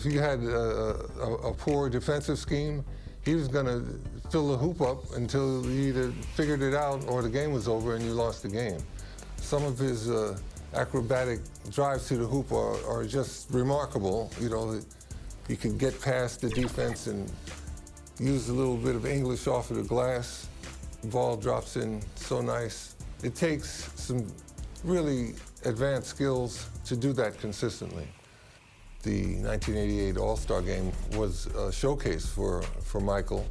If you had a poor defensive scheme, he was going to fill the hoop up until you either figured it out or the game was over and you lost the game. Some of his acrobatic drives to the hoop are just remarkable. You know, he can get past the defense and use a little bit of English off of the glass. The ball drops in so nice. It takes some really advanced skills to do that consistently. The 1988 All-Star Game was a showcase for Michael.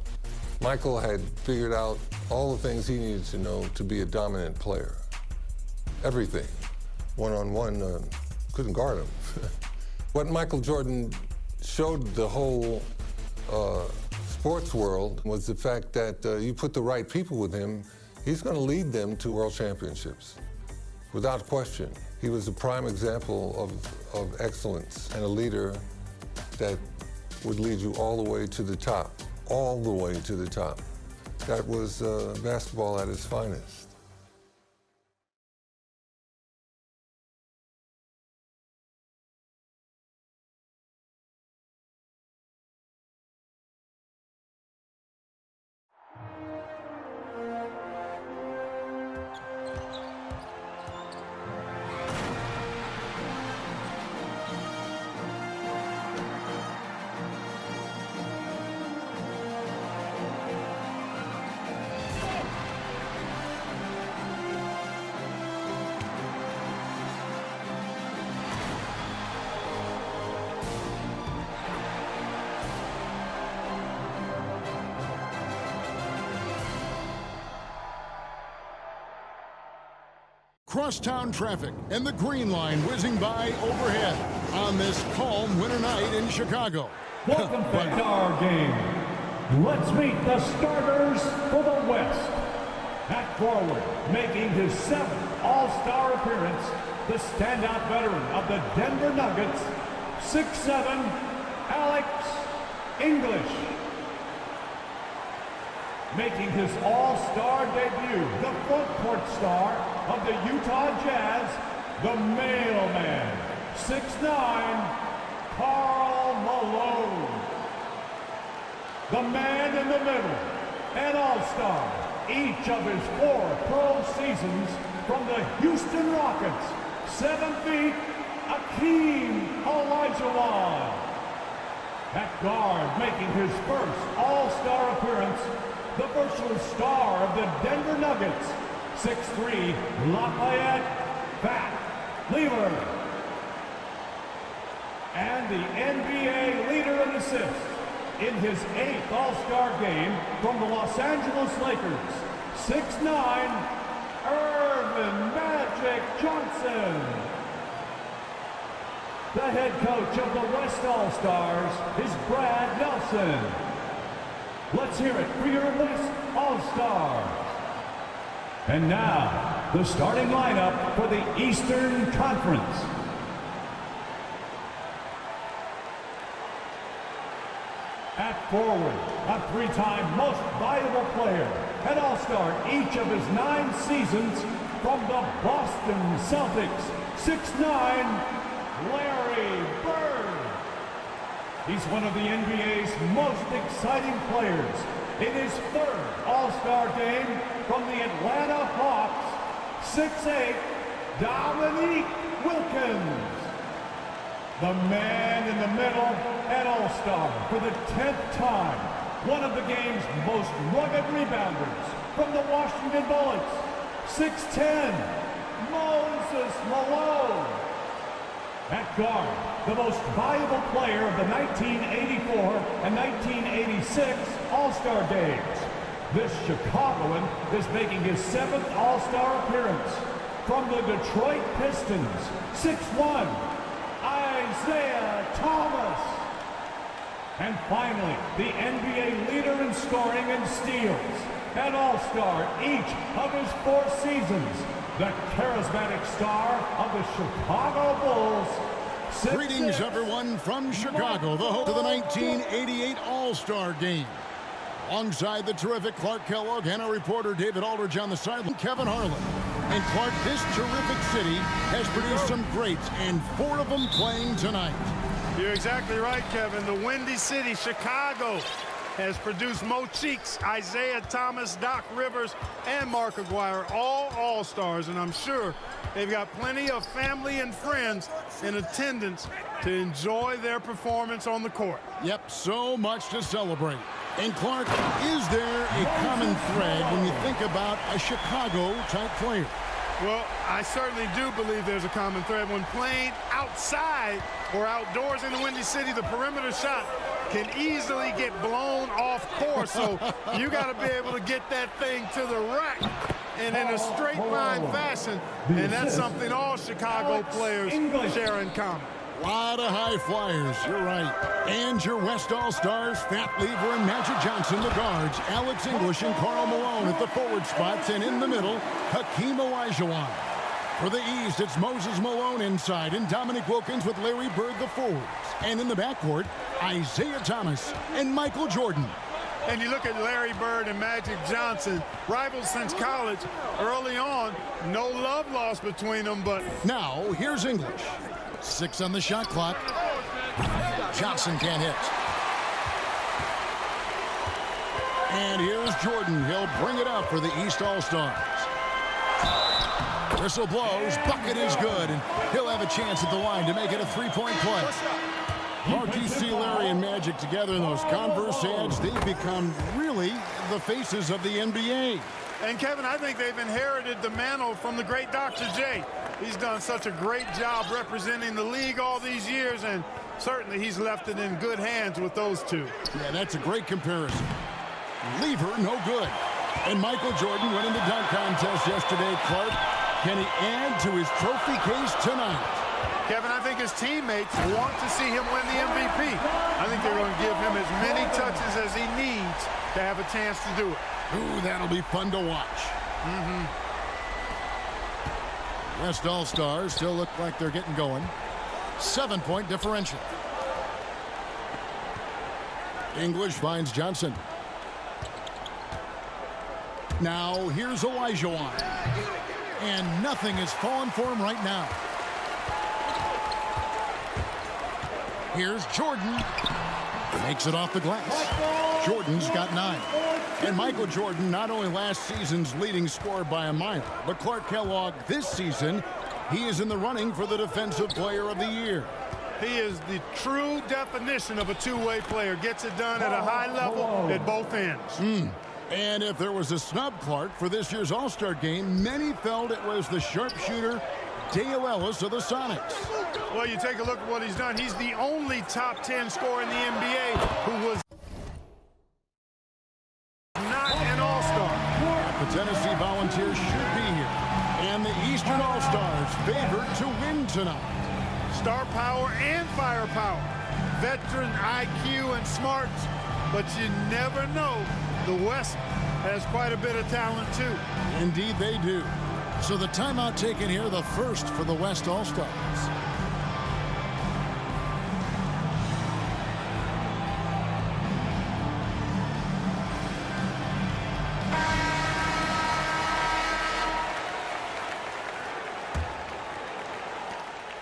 Michael had figured out all the things he needed to know to be a dominant player. Everything. One-on-one, couldn't guard him. What Michael Jordan showed the whole sports world was the fact that you put the right people with him, he's going to lead them to world championships, without question. He was a prime example of excellence and a leader that would lead you all the way to the top, all the way to the top. That was basketball at its finest. Crosstown traffic and the green line whizzing by overhead on this calm winter night in Chicago. Welcome to our game. Let's meet the starters for the West. At forward, making his 7th All-Star appearance, the standout veteran of the Denver Nuggets, 6'7", Alex English. Making his All-Star debut, the front court star of the Utah Jazz, the mailman, 6'9", Karl Malone. The man in the middle, an all-star, each of his 4 pro seasons from the Houston Rockets, 7 feet, Akeem Olajuwon. At guard, making his first all-star appearance, the virtual star of the Denver Nuggets, 6'3", Lafayette Fat Lever. And the NBA leader in assists in his 8th All-Star game from the Los Angeles Lakers, 6'9", Earvin Magic Johnson. The head coach of the West All-Stars is Brad Nelson. Let's hear it for your West All-Stars. And now, the starting lineup for the Eastern Conference. At forward, a 3-time most valuable player, an all-star each of his 9 seasons from the Boston Celtics, 6'9", Larry Bird. He's one of the NBA's most exciting players. In his 3rd All-Star game from the Atlanta Hawks, 6'8", Dominique Wilkins. The man in the middle, an all-star for the 10th time. One of the game's most rugged rebounders from the Washington Bullets, 6'10", Moses Malone. At guard, the most valuable player of the 1984 and 1986 All-Star games. This Chicagoan is making his 7th All-Star appearance. From the Detroit Pistons, 6'1", Isaiah Thomas. And finally, the NBA leader in scoring and steals, an all-star each of his 4 seasons, the charismatic star of the Chicago Bulls. Greetings, everyone, from Chicago, the host of the 1988 All-Star Game. Alongside the terrific Clark Kellogg and our reporter David Aldridge on the sideline, Kevin Harlan. And Clark, this terrific city has produced some greats, and 4 of them playing tonight. You're exactly right, Kevin. The Windy City, Chicago, has produced Mo Cheeks, Isaiah Thomas, Doc Rivers, and Mark Aguirre, all All-Stars, and I'm sure they've got plenty of family and friends in attendance to enjoy their performance on the court. Yep, so much to celebrate. And Clark, is there a common thread when you think about a Chicago-type player? Well, I certainly do believe there's a common thread. When playing outside or outdoors in the Windy City, the perimeter shot can easily get blown off course. So you got to be able to get that thing to the rack and in a straight line fashion. And that's something all Chicago players share in common. A lot of high flyers, you're right. And your West All-Stars, Fat Lever and Magic Johnson, the guards, Alex English and Karl Malone at the forward spots, and in the middle, Hakeem Olajuwon. For the East, it's Moses Malone inside, and Dominique Wilkins with Larry Bird, the forwards. And in the backcourt, Isaiah Thomas and Michael Jordan. And you look at Larry Bird and Magic Johnson, rivals since college. Early on, no love lost between them, but now, here's English. 6 on the shot clock. Johnson can't hit. And here's Jordan. He'll bring it up for the East All-Stars. Whistle blows. Bucket is good. And he'll have a chance at the line to make it a three-point play. Hard to see Larry and Magic together in those Converse ads. They've become really the faces of the NBA. And Kevin, I think they've inherited the mantle from the great Dr. J. He's done such a great job representing the league all these years, and certainly he's left it in good hands with those two. Yeah, that's a great comparison. Lever, no good. And Michael Jordan winning the dunk contest yesterday. Clark, can he add to his trophy case tonight? Kevin, I think his teammates want to see him win the MVP. I think they're going to give him as many touches as he needs to have a chance to do it. Ooh, that'll be fun to watch. West All-Stars still look like they're getting going. 7-point differential. English finds Johnson. Now here's Olajuwon. And nothing is falling for him right now. Here's Jordan. Makes it off the glass. Jordan's got 9. And Michael Jordan, not only last season's leading scorer by a mile, but Clark Kellogg this season, he is in the running for the Defensive Player of the Year. He is the true definition of a two-way player. Gets it done at a high level at both ends. And if there was a snub, Clark, for this year's All-Star game, many felt it was the sharpshooter Dale Ellis of the Sonics. Well, you take a look at what he's done. He's the only top 10 scorer in the NBA who was not an All-Star. The Tennessee Volunteers should be here. And the Eastern All-Stars favored to win tonight. Star power and firepower. Veteran IQ and smarts. But you never know. The West has quite a bit of talent, too. Indeed, they do. So the timeout taken here, the first for the West All-Stars.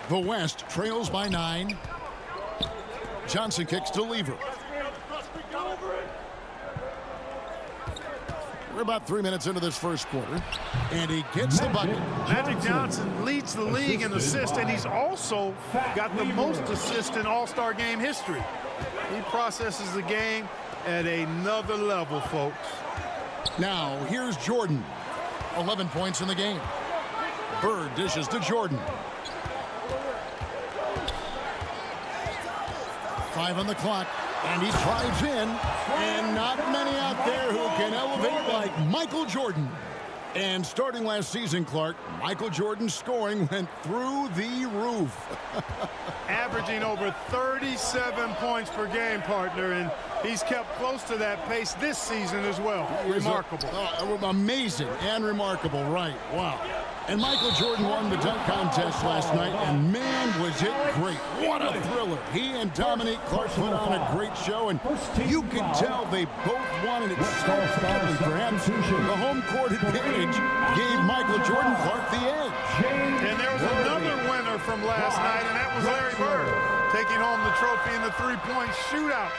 The West trails by 9. Johnson kicks to Lever. We're about 3 minutes into this first quarter, and he gets the bucket. Magic Johnson leads the league in assists, and he's also got the most assists in All-Star game history. He processes the game at another level, folks. Now, here's Jordan. 11 points in the game. Bird dishes to Jordan. 5 on the clock, and he drives in, and not many out there who can elevate like Michael Jordan. And starting last season, Clark, Michael Jordan's scoring went through the roof. Averaging over 37 points per game, partner, and he's kept close to that pace this season as well. Remarkable. Amazing and remarkable, right. Wow. And Michael Jordan won the dunk contest last night, and man, was it great. What a thriller. He and Dominique Clark put on a great show, and you can tell they both wanted it so badly. Perhaps the home court advantage gave Michael Jordan Clark the edge. And there was another winner from last night, and that was Larry Bird. taking home the trophy in the three-point shootout.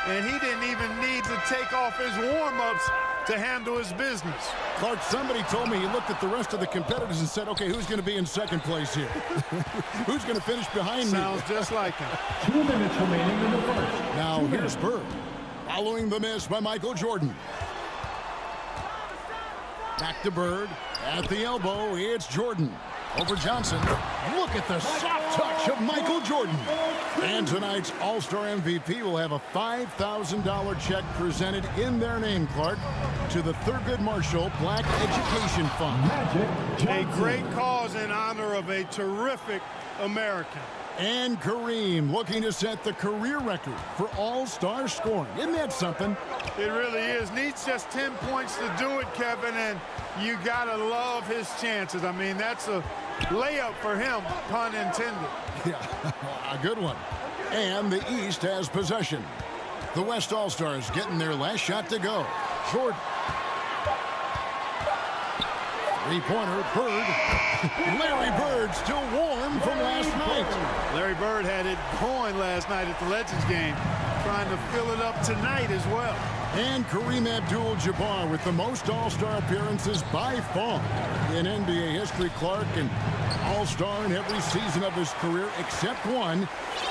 And he didn't even need to take off his warm-ups to handle his business. Clark, somebody told me he looked at the rest of the competitors and said, okay, who's going to be in second place here? Who's going to finish behind me? Sounds just like him. 2 minutes remaining in the first. Now here's Bird, following the miss by Michael Jordan. Back to Bird, at the elbow, it's Jordan. Over Johnson. Look at the soft touch of Michael Jordan. And tonight's All-Star MVP will have a $5,000 check presented in their name, Clark, to the Thurgood Marshall Black Education Fund. A great cause in honor of a terrific American. And Kareem looking to set the career record for All-Star scoring. Isn't that something? It really is. Needs just 10 points to do it, Kevin, and you gotta love his chances. I mean, that's a layup for him, pun intended. Yeah, a good one. And the East has possession. The West All-Stars getting their last shot to go. Jordan. Three-pointer, Bird. Larry Bird still warm from last night. Larry Bird had it going last night at the Legends game, trying to fill it up tonight as well. And Kareem Abdul-Jabbar with the most All-Star appearances by far in NBA history. Clark, an All-Star in every season of his career except one.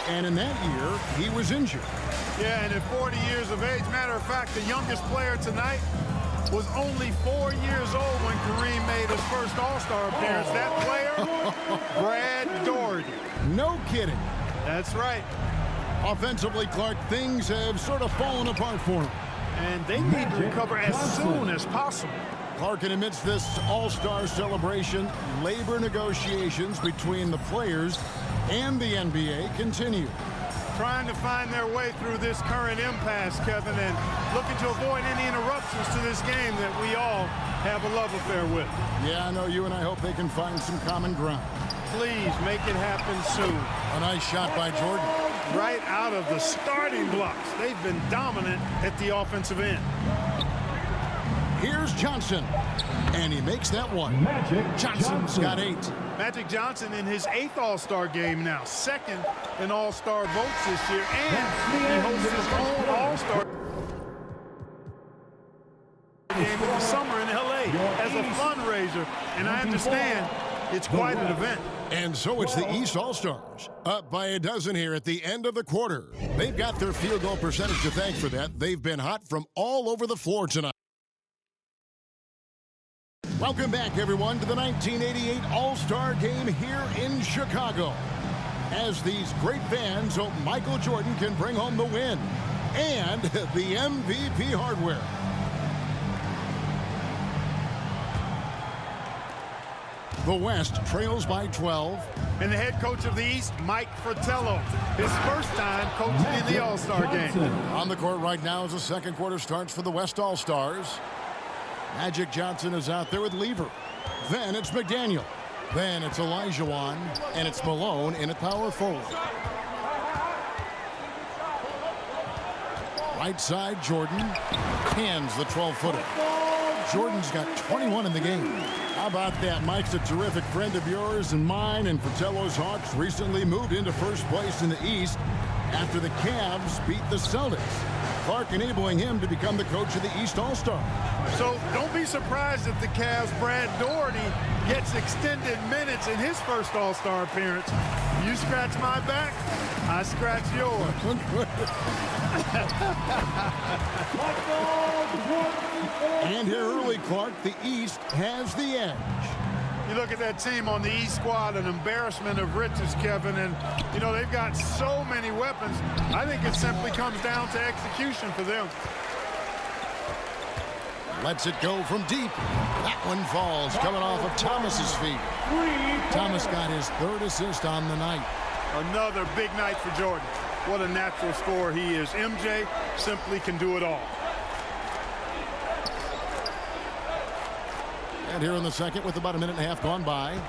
And in that year, he was injured. Yeah, and at 40 years of age, matter of fact, the youngest player tonight was only 4 years old when Kareem made his first All-Star appearance. That player, Brad Daugherty. No kidding. That's right. Offensively, Clark, things have sort of fallen apart for him. And they need to recover as soon as possible. Clark, and amidst this All-Star celebration, labor negotiations between the players and the NBA continue. Trying to find their way through this current impasse, Kevin, and looking to avoid any interruptions to this game that we all have a love affair with. Yeah, I know you and I hope they can find some common ground. Please make it happen soon. A nice shot by Jordan. Right out of the starting blocks. They've been dominant at the offensive end. Here's Johnson, and he makes that one. Magic Johnson's got 8. Magic Johnson in his 8th All-Star game now, 2nd in All-Star votes this year, and he hosts his own All-Star game in the summer in L.A. as a fundraiser, and I understand it's quite an event. And so it's the East All-Stars, up by a dozen here at the end of the quarter. They've got their field goal percentage to thank for that. They've been hot from all over the floor tonight. Welcome back, everyone, to the 1988 All-Star Game here in Chicago. As these great fans hope Michael Jordan can bring home the win and the MVP hardware. The West trails by 12. And the head coach of the East, Mike Fratello, his first time coaching in the All-Star game. On the court right now as the second quarter starts for the West All-Stars. Magic Johnson is out there with Lever. Then it's McDaniel. Then it's Olajuwon. And it's Malone in at power forward. Right side, Jordan hands the 12-footer. Jordan's got 21 in the game. How about that? Mike's a terrific friend of yours and mine, and Fratello's Hawks recently moved into first place in the East after the Cavs beat the Celtics. Clark enabling him to become the coach of the East All-Star. So don't be surprised if the Cavs' Brad Daugherty gets extended minutes in his first All-Star appearance. You scratch my back, I scratch yours. And here early, Clark, the East has the edge. You look at that team on the East squad, an embarrassment of riches, Kevin, and, you know, they've got so many weapons. I think it simply comes down to execution for them. Lets it go from deep. That one falls, coming off of Thomas's feet. Thomas got his 3rd assist on the night. Another big night for Jordan. What a natural scorer he is. MJ simply can do it all. And here in the second with about a minute and a half gone by.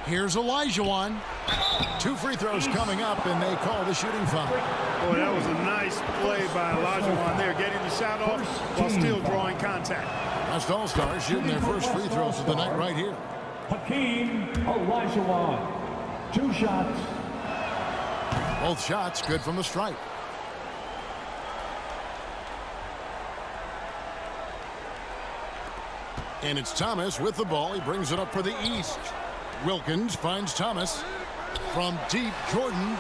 Here's Olajuwon. 2 free throws coming up, and they call the shooting foul. Boy, that was a nice play by Olajuwon there, getting the shot off while still drawing contact. West All-Stars shooting their first free throws of the night right here. Hakeem Olajuwon. 2 shots. Both shots good from the stripe. And it's Thomas with the ball. He brings it up for the East. Wilkins finds Thomas. From deep, Jordan.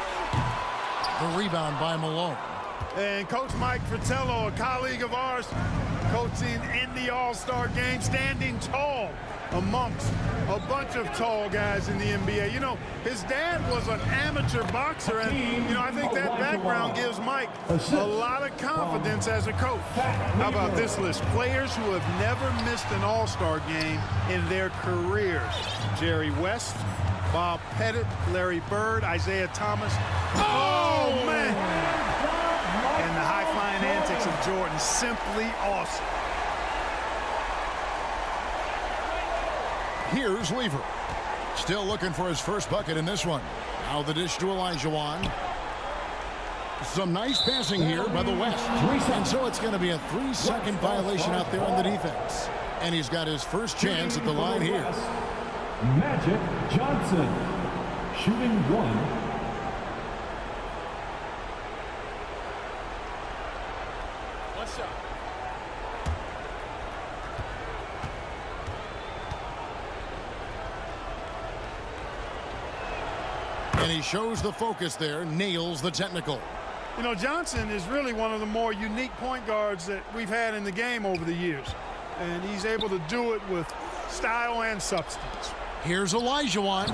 The rebound by Malone. And Coach Mike Fratello, a colleague of ours, coaching in the All-Star game, standing tall amongst a bunch of tall guys in the NBA. You know, his dad was an amateur boxer, and, you know, I think that background gives Mike a lot of confidence as a coach. How about this list? Players who have never missed an All-Star game in their careers. Jerry West, Bob Pettit, Larry Bird, Isaiah Thomas. Oh, man! And the high-flying antics of Jordan, simply awesome. Here's Lever. Still looking for his first bucket in this one. Now the dish to Olajuwon. Some nice passing here by the West. And so it's going to be a 3-second violation out there on the defense. And he's got his first chance at the line here. Magic Johnson, shooting 1. And he shows the focus there, nails the technical. You know, Johnson is really one of the more unique point guards that we've had in the game over the years. And he's able to do it with style and substance. Here's Olajuwon.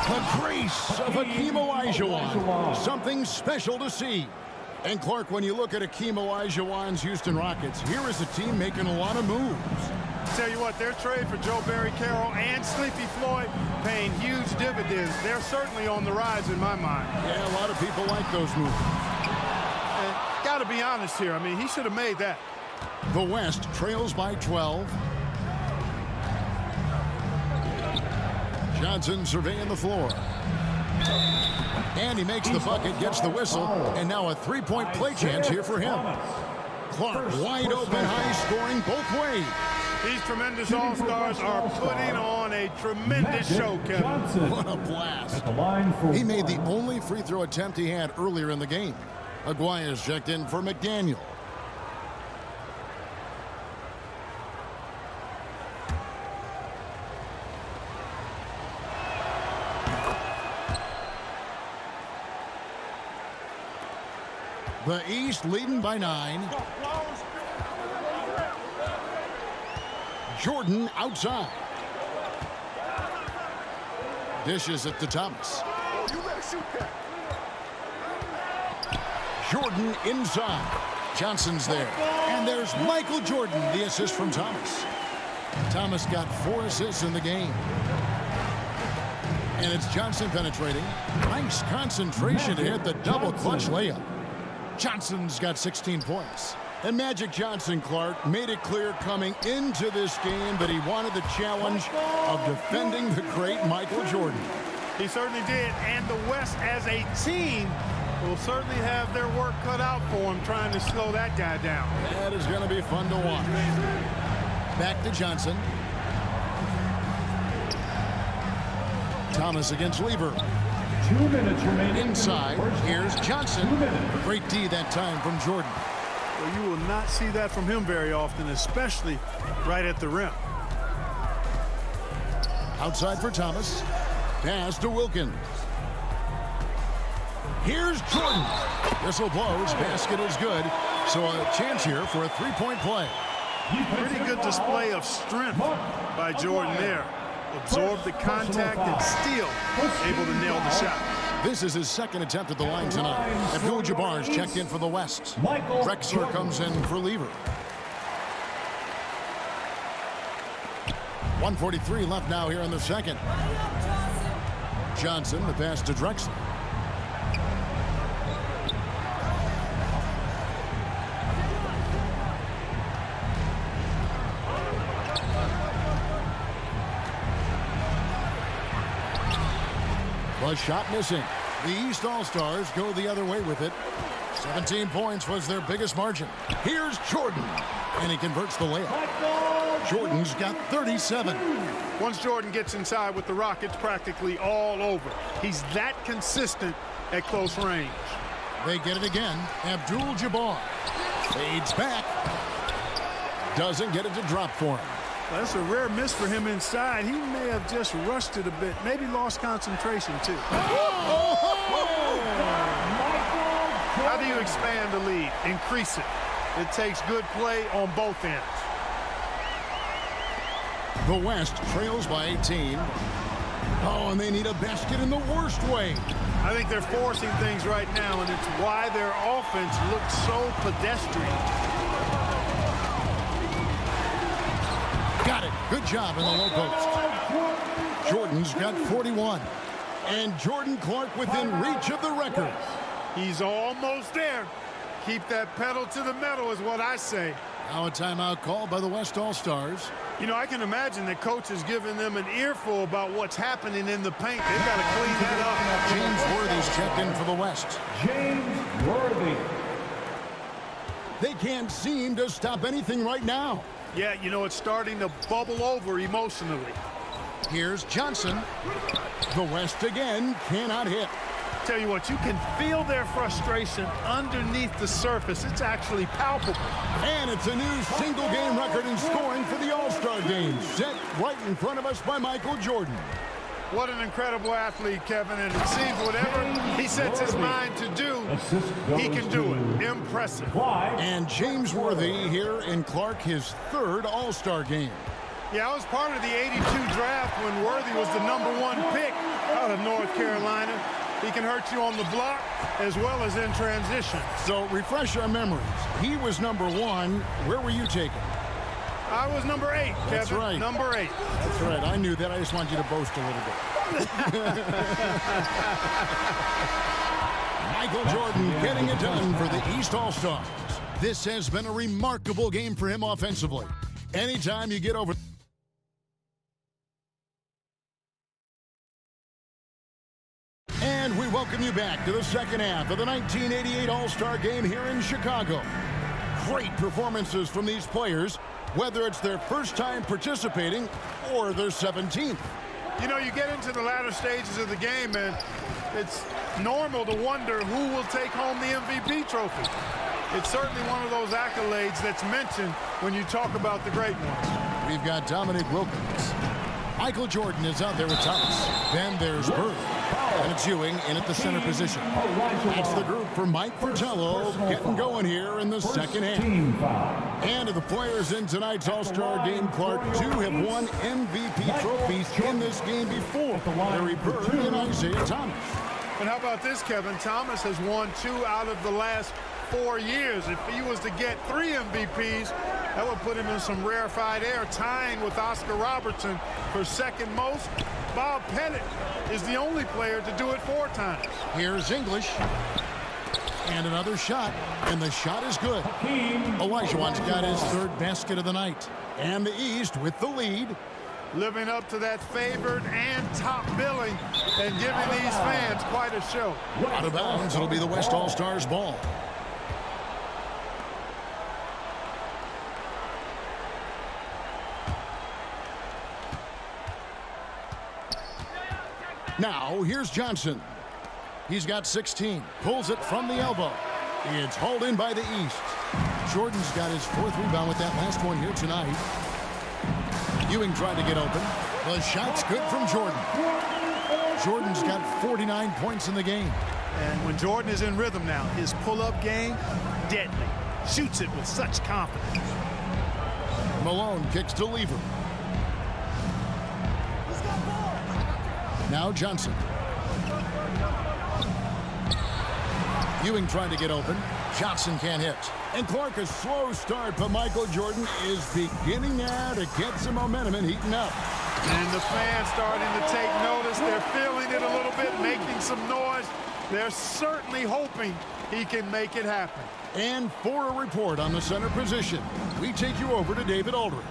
The grace of Hakeem Olajuwon. Something special to see. And Clark, when you look at Hakeem Olajuwon's Houston Rockets, here is a team making a lot of moves. Tell you what, their trade for Joe Barry Carroll and Sleepy Floyd paying huge dividends. They're certainly on the rise in my mind. Yeah, a lot of people like those moves. And got to be honest here. I mean, he should have made that. The West trails by 12. Johnson surveying the floor. And he makes the bucket, gets the whistle, and now a three-point play chance here for him. Clark wide open, high scoring both ways. These tremendous All-Stars are putting on a tremendous show, Kevin. What a blast. He He made the only free throw attempt he had earlier in the game. Aguirre's checked in for McDaniel. The East leading by 9. Jordan outside. Dishes it to Thomas. Jordan inside. Johnson's there. And there's Michael Jordan, the assist from Thomas. Thomas got 4 assists in the game. And it's Johnson penetrating. Nice concentration to hit the double clutch layup. Johnson's got 16 points. And Magic Johnson, Clark, made it clear coming into this game that he wanted the challenge of defending the great Michael Jordan. He certainly did. And the West as a team will certainly have their work cut out for him trying to slow that guy down. That is going to be fun to watch. Back to Johnson. Thomas against Lever. 2 minutes remaining. Inside, here's Johnson. Great D that time from Jordan. Well, you will not see that from him very often, especially right at the rim. Outside for Thomas. Pass to Wilkins. Here's Jordan. Whistle blows. Basket is good. So a chance here for a three-point play. Pretty good display of strength by Jordan there. Absorbed the contact and still able to nail the shot. This is his second attempt at the line tonight. Abdul-Jabbar's checked in for the West. Drexler comes in for Lever. 1:43 left now here in the second. Johnson, the pass to Drexler. The shot missing. The East All-Stars go the other way with it. 17 points was their biggest margin. Here's Jordan, and he converts the layup. Jordan's got 37. Once Jordan gets inside with the rock, it's practically all over. He's that consistent at close range. They get it again. Abdul-Jabbar fades back. Doesn't get it to drop for him. That's a rare miss for him inside. He may have just rushed it a bit, maybe lost concentration too. How do you expand the lead? Increase it. It takes good play on both ends. The West trails by 18. Oh, and they need a basket in the worst way. I think they're forcing things right now, and it's why their offense looks so pedestrian. Got it. Good job in the low post. Jordan's got 41. And Jordan Clark within reach of the record. He's almost there. Keep that pedal to the metal is what I say. Now a timeout called by the West All-Stars. You know, I can imagine that coach is giving them an earful about what's happening in the paint. They've got to clean that up. James Worthy's checked in for the West. James Worthy. They can't seem to stop anything right now. Yeah, you know, it's starting to bubble over emotionally. Here's Johnson. The West again cannot hit. Tell you what, you can feel their frustration underneath the surface. It's actually palpable. And it's a new single-game record in scoring for the All-Star game, set right in front of us by Michael Jordan. What an incredible athlete, Kevin, and it seems whatever he sets his mind to do, he can do it. Impressive. And James Worthy here in Clark, his third All-Star game. Yeah, I was part of the 82 draft when Worthy was the #1 pick out of North Carolina. He can hurt you on the block as well as in transition. So refresh our memories. He was #1. Where were you taken? I was #8, Kevin. That's right. #8. That's right. I knew that. I just wanted you to boast a little bit. Michael Jordan getting it done for the East All-Stars. This has been a remarkable game for him offensively. Anytime you get over... And we welcome you back to the second half of the 1988 All-Star Game here in Chicago. Great performances from these players, whether it's their first time participating or their 17th. You know, you get into the latter stages of the game, and it's normal to wonder who will take home the MVP trophy. It's certainly one of those accolades that's mentioned when you talk about the great ones. We've got Dominique Wilkins. Michael Jordan is out there with Thomas. Then there's Bird. And it's Ewing in at the center position. That's the group for Mike Fratello getting going here in the second half. And of the players in tonight's All-Star game, Clark, 2 have won MVP trophies in this game before. Larry Bird and Isaiah Thomas. And how about this, Kevin? Thomas has won 2 out of the last 4 years. If he was to get 3 MVPs, that would put him in some rarefied air, tying with Oscar Robertson for second most. Bob Pettit is the only player to do it 4 times. Here's English. And another shot. And the shot is good. Olajuwon's got his 3rd basket of the night. And the East with the lead. Living up to that favored and top billing and giving these fans quite a show. Out of bounds, it'll be the West All-Stars ball. Now, here's Johnson. He's got 16. Pulls it from the elbow. It's hauled in by the East. Jordan's got his 4th rebound with that last one here tonight. Ewing tried to get open. The shot's good from Jordan. Jordan's got 49 points in the game. And when Jordan is in rhythm now, his pull-up game, deadly. Shoots it with such confidence. Malone kicks to Lever. Now Johnson. Ewing trying to get open. Johnson can't hit. And Clark, a slow start, but Michael Jordan is beginning now to get some momentum and heating up. And the fans starting to take notice. They're feeling it a little bit, making some noise. They're certainly hoping he can make it happen. And for a report on the center position, we take you over to David Aldridge.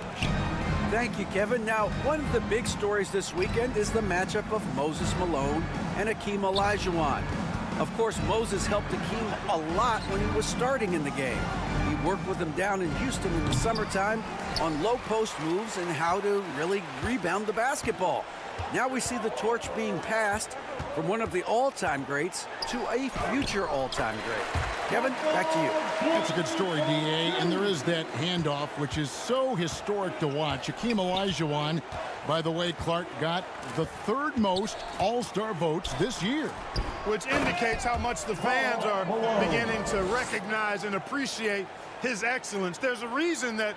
Thank you, Kevin. Now, one of the big stories this weekend is the matchup of Moses Malone and Hakeem Olajuwon. Of course, Moses helped Hakeem a lot when he was starting in the game. He worked with him down in Houston in the summertime on low post moves and how to really rebound the basketball. Now we see the torch being passed from one of the all-time greats to a future all-time great. Kevin, back to you. That's a good story, D.A. And there is that handoff, which is so historic to watch. Hakeem Olajuwon, by the way, Clark, got the third most All-Star votes this year. Which indicates how much the fans are beginning to recognize and appreciate his excellence. There's a reason that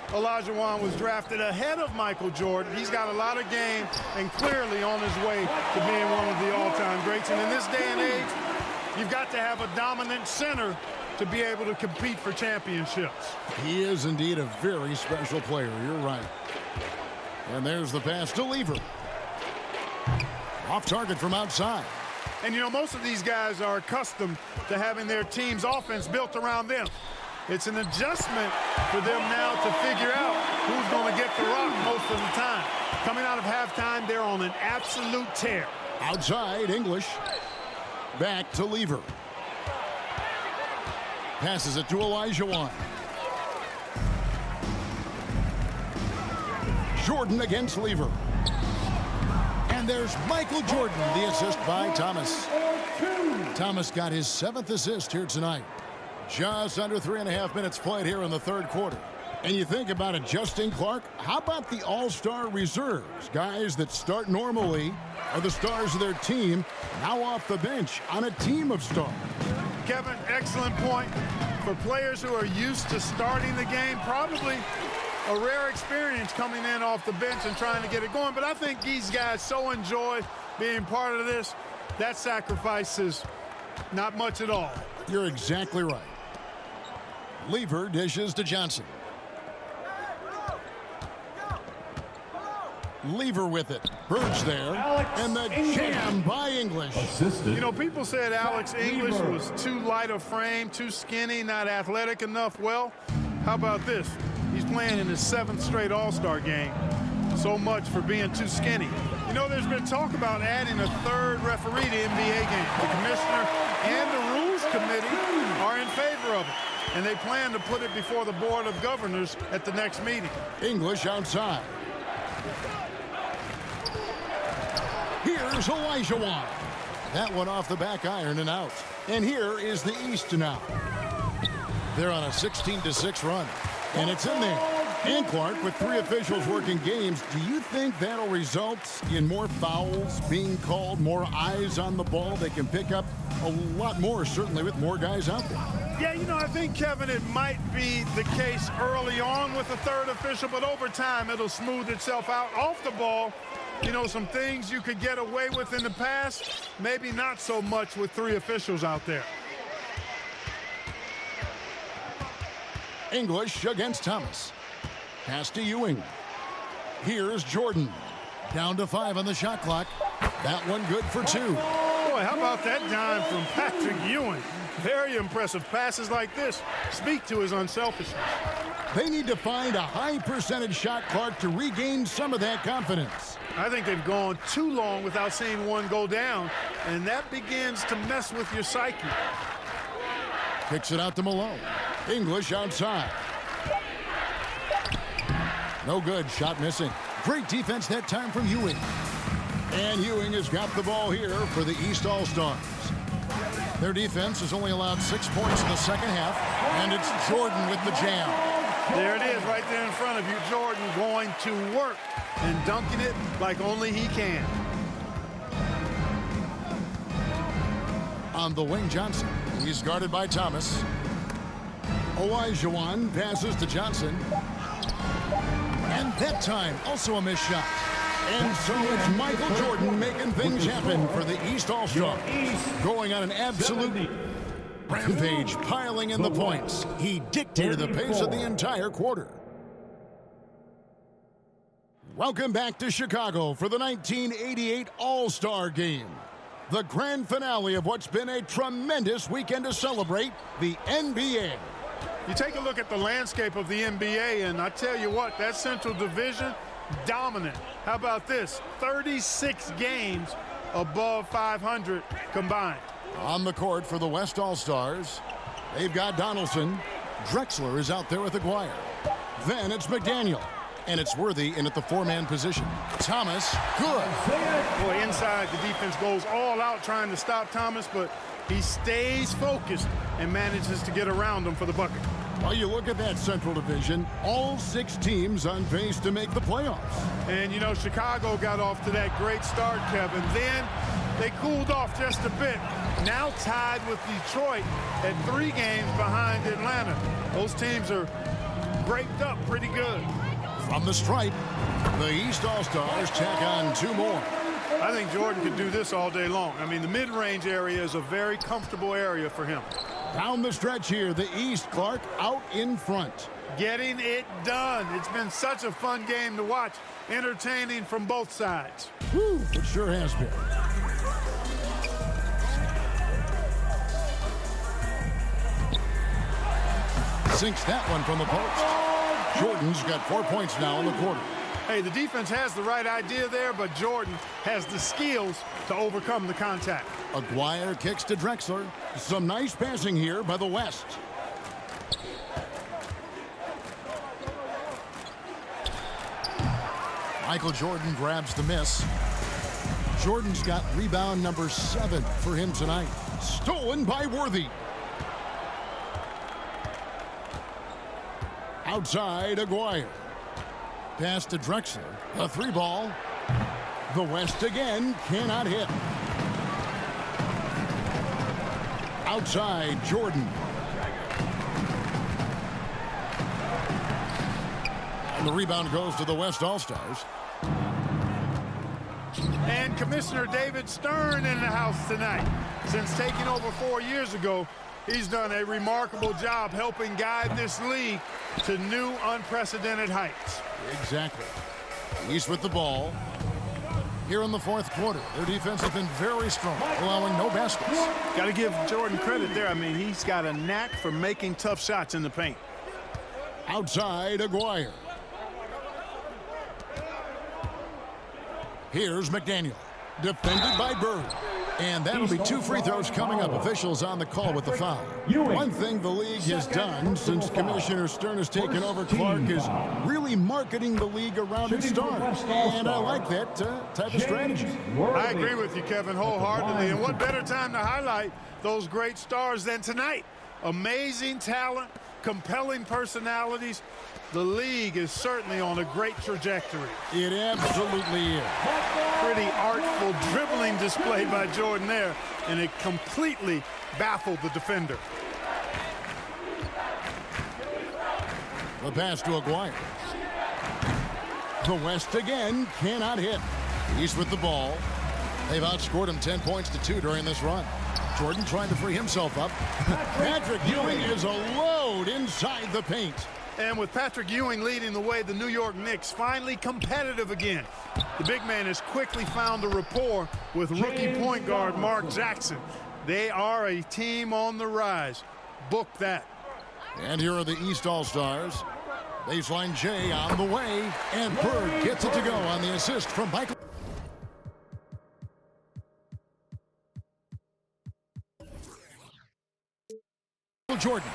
Olajuwon was drafted ahead of Michael Jordan. He's got a lot of game and clearly on his way to being one of the all-time greats. And in this day and age, you've got to have a dominant center to be able to compete for championships. He is indeed a very special player. You're right. And there's the pass to Lever. Off target from outside. And, you know, most of these guys are accustomed to having their team's offense built around them. It's an adjustment for them now to figure out who's going to get the rock most of the time. Coming out of halftime, they're on an absolute tear. Outside, English. Back to Lever. Passes it to Olajuwon. Jordan against Lever. And there's Michael Jordan, the assist by Thomas. Thomas got his 7th assist here tonight. Just under 3.5 minutes played here in the third quarter. And you think about adjusting, Clark, how about the all-star reserves? Guys that start normally are the stars of their team, now off the bench on a team of stars. Kevin, excellent point. For players who are used to starting the game, probably a rare experience coming in off the bench and trying to get it going. But I think these guys so enjoy being part of this, that sacrifice is not much at all. You're exactly right. Lever dishes to Johnson. Lever with it. Birds there. And the jam by English. Assisted. You know, people said Alex English was too light a frame, too skinny, not athletic enough. Well, how about this? He's playing in his 7th straight All-Star game. So much for being too skinny. You know, there's been talk about adding a 3rd referee to NBA games. The commissioner and the rules committee are in favor of it. And they plan to put it before the Board of Governors at the next meeting. English outside. Here's Olajuwon. That one off the back iron and out. And here is the East now. They're on a 16-6 run. And it's in there. And Clark, with 3 officials working games, do you think that'll result in more fouls being called, more eyes on the ball? They can pick up a lot more, certainly with more guys out there. Yeah, you know, I think, Kevin, it might be the case early on with the 3rd official, but over time it'll smooth itself out. Off the ball, you know, some things you could get away with in the past, maybe not so much with 3 officials out there. English against Thomas. Pass to Ewing. Here's Jordan. Down to 5 on the shot clock. That one good for 2. Boy, how about that dime from Patrick Ewing? Very impressive. Passes like this speak to his unselfishness. They need to find a high percentage shot, Clark, to regain some of that confidence. I think they've gone too long without seeing one go down, and that begins to mess with your psyche. Kicks it out to Malone. English outside. No good. Shot missing. Great defense that time from Ewing. And Ewing has got the ball here for the East All-Stars. Their defense has only allowed 6 points in the second half, and it's Jordan with the jam. There it is right there in front of you. Jordan going to work and dunking it like only he can. On the wing, Johnson. He's guarded by Thomas. Olajuwon passes to Johnson. And that time, also a missed shot. And so it's Michael Jordan making things happen for the East All-Stars. Going on an absolute rampage, piling in the points. He dictated the pace of the entire quarter. Welcome back to Chicago for the 1988 All-Star Game. The grand finale of what's been a tremendous weekend to celebrate the NBA. You take a look at the landscape of the NBA, and I tell you what, that Central Division, dominant. How about this? 36 games above 500 combined. On the court for the West All-Stars, they've got Donaldson. Drexler is out there with Aguirre. Then it's McDaniel. And it's Worthy in at the four-man position. Thomas, good. Boy, inside, the defense goes all out trying to stop Thomas, but he stays focused and manages to get around him for the bucket. Well, you look at that Central Division, all 6 teams on pace to make the playoffs. And, you know, Chicago got off to that great start, Kevin. Then they cooled off just a bit. Now tied with Detroit at 3 games behind Atlanta. Those teams are graped up pretty good. From the stripe, the East All-Stars tack on 2 more. I think Jordan could do this all day long. I mean, the mid-range area is a very comfortable area for him. Down the stretch here, the East, Clark out in front. Getting it done. It's been such a fun game to watch. Entertaining from both sides. Whew, it sure has been. Sinks that one from the post. Jordan's got 4 points now in the quarter. Hey, the defense has the right idea there, but Jordan has the skills to overcome the contact. Aguirre kicks to Drexler. Some nice passing here by the West. Michael Jordan grabs the miss. Jordan's got rebound number 7 for him tonight. Stolen by Worthy. Outside, Aguirre. Pass to Drexler. A 3-ball. The West again cannot hit. Outside, Jordan. And the rebound goes to the West All-Stars. And Commissioner David Stern in the house tonight. Since taking over 4 years ago, he's done a remarkable job helping guide this league to new unprecedented heights. Exactly. East with the ball. Here in the 4th quarter, their defense has been very strong, allowing no baskets. Got to give Jordan credit there. I mean, he's got a knack for making tough shots in the paint. Outside, Aguirre. Here's McDaniel. Defended by Bird. And that'll be 2 free throws coming up. Officials on the call with the foul. One thing the league has done since Commissioner Stern has taken over, Clark, is really marketing the league around its stars. And I like that type of strategy. I agree with you, Kevin, wholeheartedly. And what better time to highlight those great stars than tonight? Amazing talent, compelling personalities. The league is certainly on a great trajectory. It absolutely is. Pretty artful dribbling display by Jordan there, and it completely baffled the defender. The pass to Aguirre. The West again cannot hit. East with the ball. They've outscored him 10 points to 2 during this run. Jordan trying to free himself up. Patrick Ewing is a load inside the paint. And with Patrick Ewing leading the way, the New York Knicks finally competitive again. The big man has quickly found a rapport with rookie point guard Mark Jackson. They are a team on the rise. Book that. And here are the East All-Stars. Baseline J on the way. And Bird gets it to go on the assist from Michael Jordan.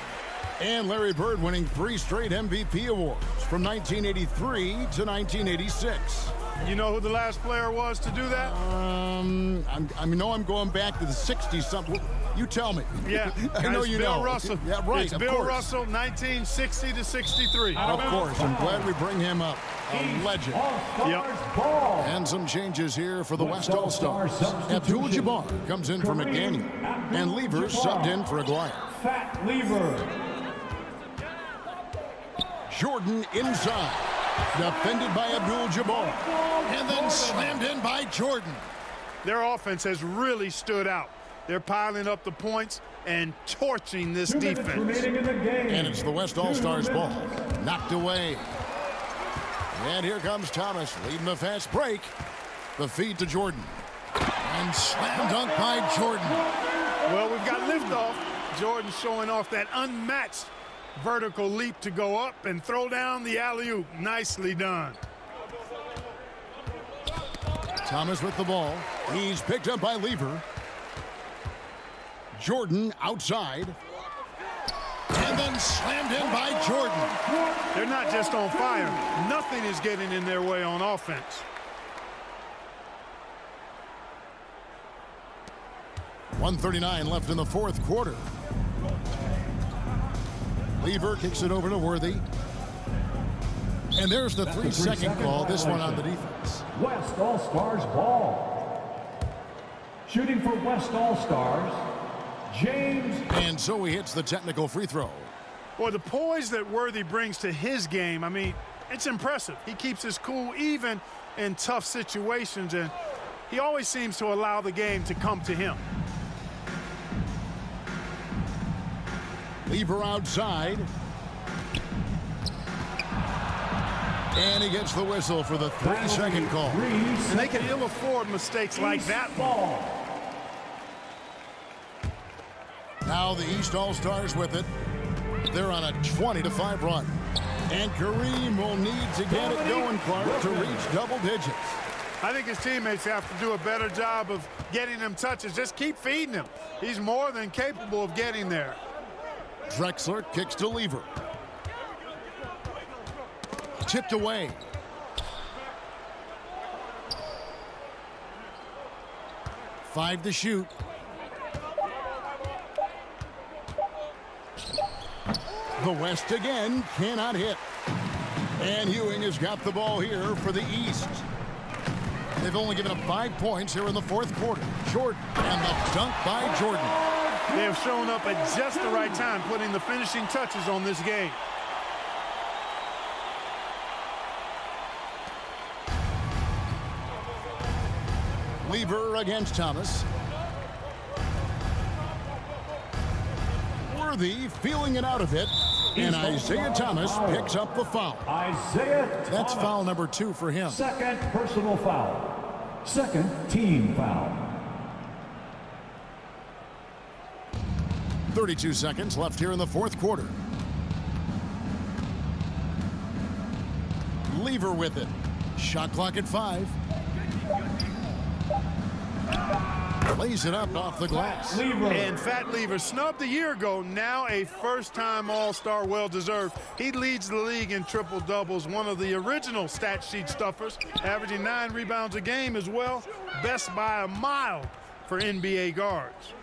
And Larry Bird winning 3 straight MVP awards from 1983 to 1986. You know who the last player was to do that? I'm going back to the 60s something. You tell me. Yeah, I know it's you Bill know. Russell. Yeah, right. It's of Bill course. Russell, 1960 to 63. Of course. I'm glad we bring him up. A legend. Yep. And some changes here for the West All-Stars. Abdul-Jabbar comes in for McDaniel. And Lever subbed in for Aguirre. Fat Lever. Jordan inside. Defended by Abdul-Jabbar. And then slammed in by Jordan. Their offense has really stood out. They're piling up the points and torching this defense. And it's the West All-Stars ball. Knocked away. And here comes Thomas leading the fast break. The feed to Jordan. And slam dunk by Jordan. Well, we've got liftoff. Jordan showing off that unmatched vertical leap to go up and throw down the alley-oop. Nicely done. Thomas with the ball. He's picked up by Lever. Jordan outside. And then slammed in by Jordan. They're not just on fire. Nothing is getting in their way on offense. .139 left in the fourth quarter. Lever kicks it over to Worthy. And there's the 3-second call, this one on the defense. West All-Stars ball. Shooting for West All-Stars, James. And so he hits the technical free throw. Boy, the poise that Worthy brings to his game, I mean, it's impressive. He keeps his cool even in tough situations, and he always seems to allow the game to come to him. Lever outside. And he gets the whistle for the 3-second call. And they can ill afford mistakes like that one. Now the East All-Stars with it. They're on a 20-5 run. And Kareem will need to get it going, Clark, to reach double digits. I think his teammates have to do a better job of getting him touches. Just keep feeding him. He's more than capable of getting there. Drexler kicks to Lever. Tipped away. Five to shoot. The West again cannot hit. And Ewing has got the ball here for the East. They've only given up 5 points here in the fourth quarter. Jordan, and the dunk by Jordan. They have shown up at just the right time, putting the finishing touches on this game. Lever against Thomas. Worthy feeling it out of it. And Isaiah Thomas picks up the foul. Isaiah Thomas. That's foul number 2 for him. Second personal foul. Second team foul. 32 seconds left here in the fourth quarter. Lever with it. Shot clock at 5. Lays it up off the glass. And Fat Lever, snubbed a year ago, now a first-time All-Star, well-deserved. He leads the league in triple-doubles, one of the original stat sheet stuffers, averaging 9 rebounds a game as well. Best by a mile for NBA guards.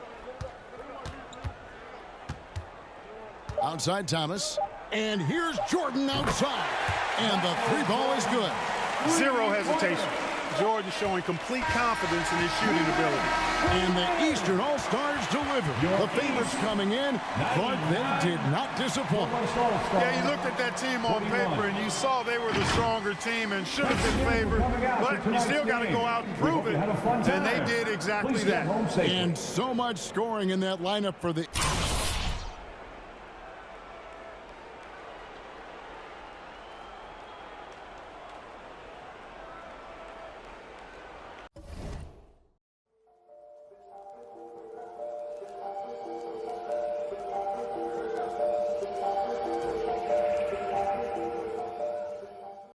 Outside Thomas. And here's Jordan outside. And the 3-ball is good. Zero hesitation. Jordan showing complete confidence in his shooting ability. And the Eastern All-Stars deliver. The favorites coming in, but they did not disappoint. Yeah, you looked at that team on paper and you saw they were the stronger team and should have been favored, but you still got to go out and prove it, and they did exactly that. And so much scoring in that lineup for the